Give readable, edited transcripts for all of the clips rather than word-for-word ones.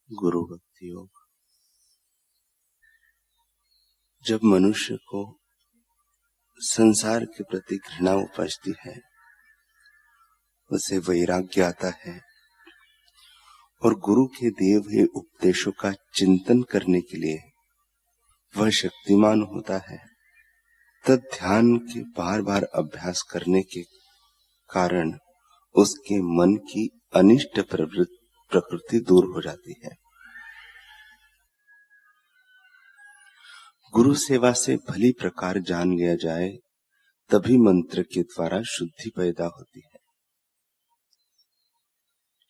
गुरु भक्ति योग। जब मनुष्य को संसार के प्रति घृणा उपजती है, उसे वैराग्य आता है और गुरु के दिए हुए उपदेशों का चिंतन करने के लिए वह शक्तिमान होता है, तब ध्यान के बार बार अभ्यास करने के कारण उसके मन की अनिष्ट प्रकृति दूर हो जाती है। गुरु सेवा से भली प्रकार जान लिया जाए, तभी मंत्र के द्वारा शुद्धि पैदा होती है।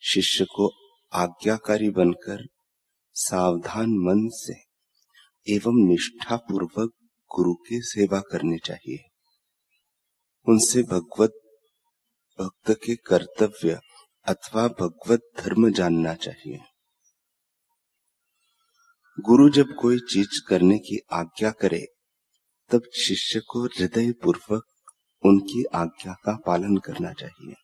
शिष्य को आज्ञाकारी बनकर सावधान मन से एवं निष्ठा पूर्वक गुरु की सेवा करनी चाहिए। उनसे भगवत भक्त के कर्तव्य अथवा भगवत धर्म जानना चाहिए। गुरु जब कोई चीज करने की आज्ञा करे, तब शिष्य को हृदय पूर्वक उनकी आज्ञा का पालन करना चाहिए।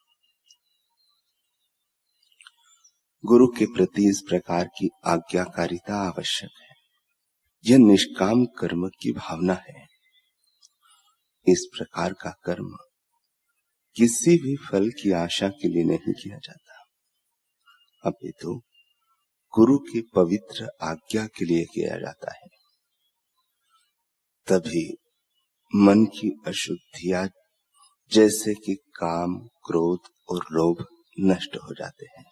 गुरु के प्रति इस प्रकार की आज्ञाकारिता आवश्यक है। यह निष्काम कर्म की भावना है। इस प्रकार का कर्म किसी भी फल की आशा के लिए नहीं किया जाता, अपितु गुरु की पवित्र आज्ञा के लिए किया जाता है। तभी मन की अशुद्धियां जैसे कि काम, क्रोध और लोभ नष्ट हो जाते हैं।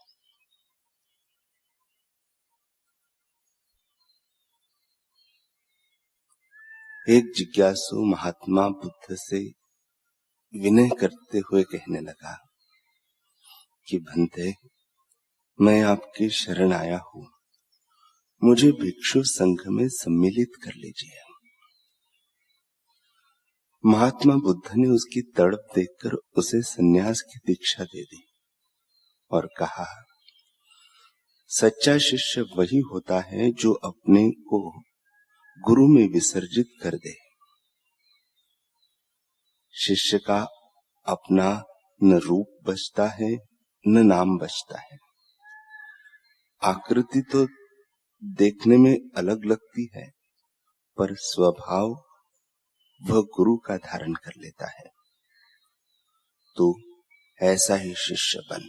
एक जिज्ञासु महात्मा बुद्ध से विनय करते हुए कहने लगा कि भंते, मैं आपकी शरण आया हूं, मुझे भिक्षु संघ में सम्मिलित कर लीजिए। महात्मा बुद्ध ने उसकी तड़प देखकर उसे संन्यास की दीक्षा दे दी और कहा, सच्चा शिष्य वही होता है जो अपने को गुरु में विसर्जित कर दे। शिष्य का अपना न रूप बचता है न नाम बचता है। आकृति तो देखने में अलग लगती है, पर स्वभाव वह गुरु का धारण कर लेता है। तो ऐसा ही शिष्य बन।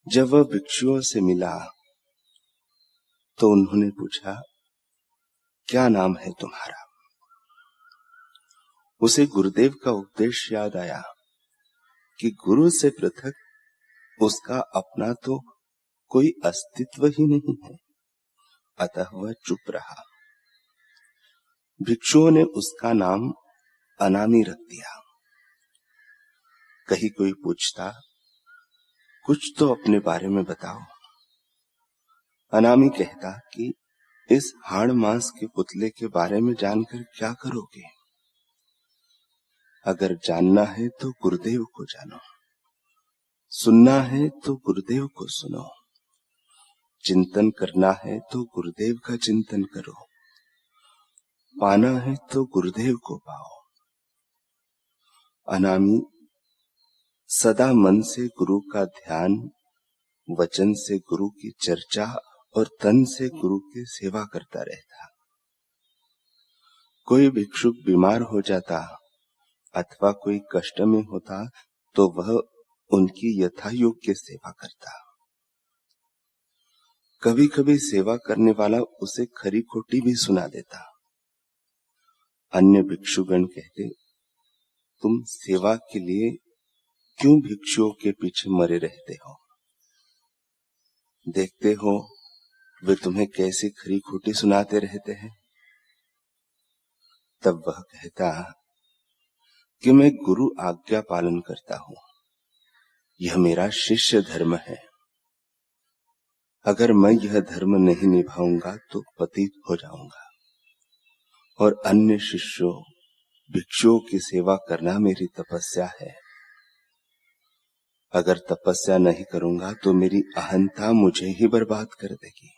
जब वह भिक्षुओं से मिला तो उन्होंने पूछा, क्या नाम है तुम्हारा? उसे गुरुदेव का उपदेश याद आया कि गुरु से पृथक उसका अपना तो कोई अस्तित्व ही नहीं है, अतः वह चुप रहा। भिक्षुओं ने उसका नाम अनामी रख दिया। कहीं कोई पूछता, कुछ तो अपने बारे में बताओ। अनामी कहता कि इस हाड़ मांस के पुतले के बारे में जानकर क्या करोगे? अगर जानना है तो गुरुदेव को जानो, सुनना है तो गुरुदेव को सुनो, चिंतन करना है तो गुरुदेव का चिंतन करो, पाना है तो गुरुदेव को पाओ। अनामी सदा मन से गुरु का ध्यान, वचन से गुरु की चर्चा और तन से गुरु की सेवा करता रहता। कोई भिक्षुक बीमार हो जाता अथवा कोई कष्ट में होता तो वह उनकी यथा योग्य सेवा करता। कभी कभी सेवा करने वाला उसे खरी खोटी भी सुना देता। अन्य भिक्षुगण कहते, तुम सेवा के लिए क्यों भिक्षुओं के पीछे मरे रहते हो? देखते हो वे तुम्हें कैसी खरी खोटी सुनाते रहते हैं। तब वह कहता कि मैं गुरु आज्ञा पालन करता हूं, यह मेरा शिष्य धर्म है। अगर मैं यह धर्म नहीं निभाऊंगा तो पतित हो जाऊंगा, और अन्य शिष्यों भिक्षुओं की सेवा करना मेरी तपस्या है। अगर तपस्या नहीं करूंगा तो मेरी अहंता मुझे ही बर्बाद कर देगी।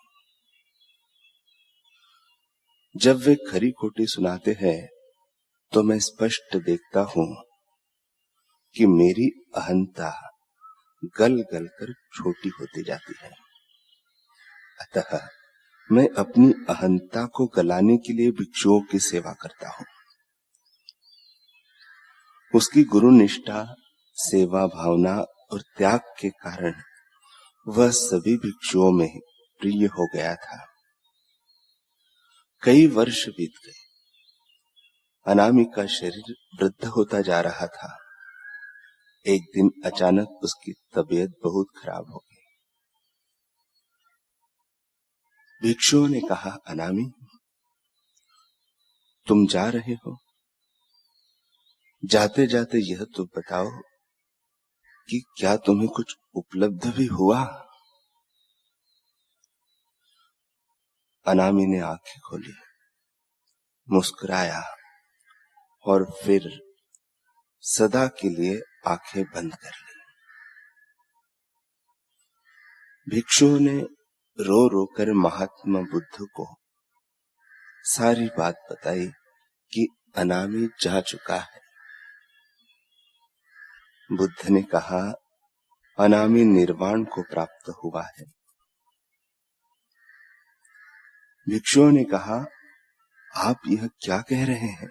जब वे खरी खोटी सुनाते हैं तो मैं स्पष्ट देखता हूं कि मेरी अहंता गल गल कर छोटी होती जाती है। अतः मैं अपनी अहंता को गलाने के लिए भिक्षुओं की सेवा करता हूं। उसकी गुरु निष्ठा, सेवा भावना और त्याग के कारण वह सभी भिक्षुओं में प्रिय हो गया था। कई वर्ष बीत गए। अनामिक का शरीर वृद्ध होता जा रहा था। एक दिन अचानक उसकी तबीयत बहुत खराब हो गई। भिक्षुओं ने कहा, अनामी, तुम जा रहे हो, जाते जाते यह तो बताओ कि क्या तुम्हें कुछ उपलब्ध भी हुआ? अनामी ने आंखें खोली, मुस्कुराया और फिर सदा के लिए आंखें बंद कर ली। भिक्षुओं ने रो रो कर महात्मा बुद्ध को सारी बात बताई कि अनामी जा चुका है। बुद्ध ने कहा, अनामी निर्वाण को प्राप्त हुआ है। भिक्षुओं ने कहा, आप यह क्या कह रहे हैं?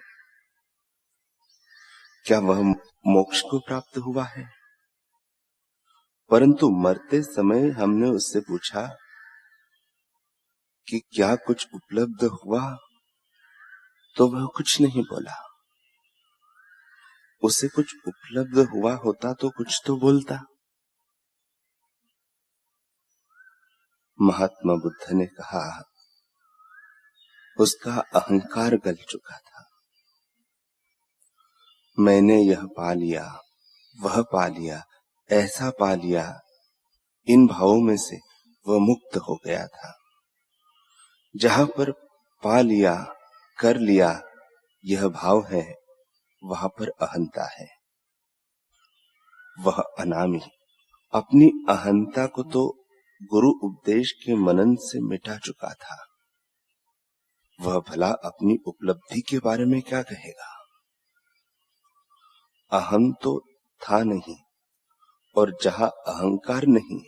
क्या वह मोक्ष को प्राप्त हुआ है? परंतु मरते समय हमने उससे पूछा कि क्या कुछ उपलब्ध हुआ, तो वह कुछ नहीं बोला। उसे कुछ उपलब्ध हुआ होता तो कुछ तो बोलता। महात्मा बुद्ध ने कहा, उसका अहंकार गल चुका था। मैंने यह पा लिया, वह पा लिया, ऐसा पा लिया, इन भावों में से वह मुक्त हो गया था। जहां पर पा लिया, कर लिया यह भाव है, वहां पर अहंता है। वह अनामी अपनी अहंता को तो गुरु उपदेश के मनन से मिटा चुका था। वह भला अपनी उपलब्धि के बारे में क्या कहेगा? अहम तो था नहीं, और जहां अहंकार नहीं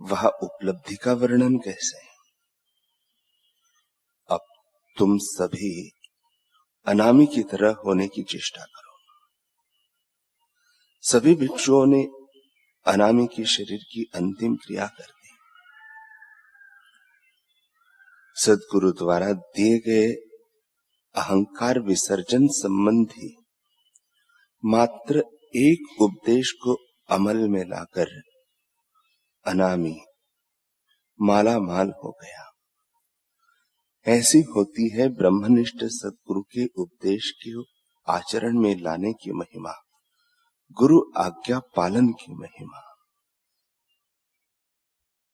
वहां उपलब्धि का वर्णन कैसे? अब तुम सभी अनामी की तरह होने की चेष्टा करो। सभी भिक्षुओं ने अनामी के शरीर की अंतिम क्रिया कर दी। सद्गुरु द्वारा दिए गए अहंकार विसर्जन संबंधी मात्र एक उपदेश को अमल में लाकर अनामी माला माल हो गया। ऐसी होती है ब्रह्मनिष्ठ सद्गुरु के उपदेश के आचरण में लाने की महिमा, गुरु आज्ञा पालन की महिमा।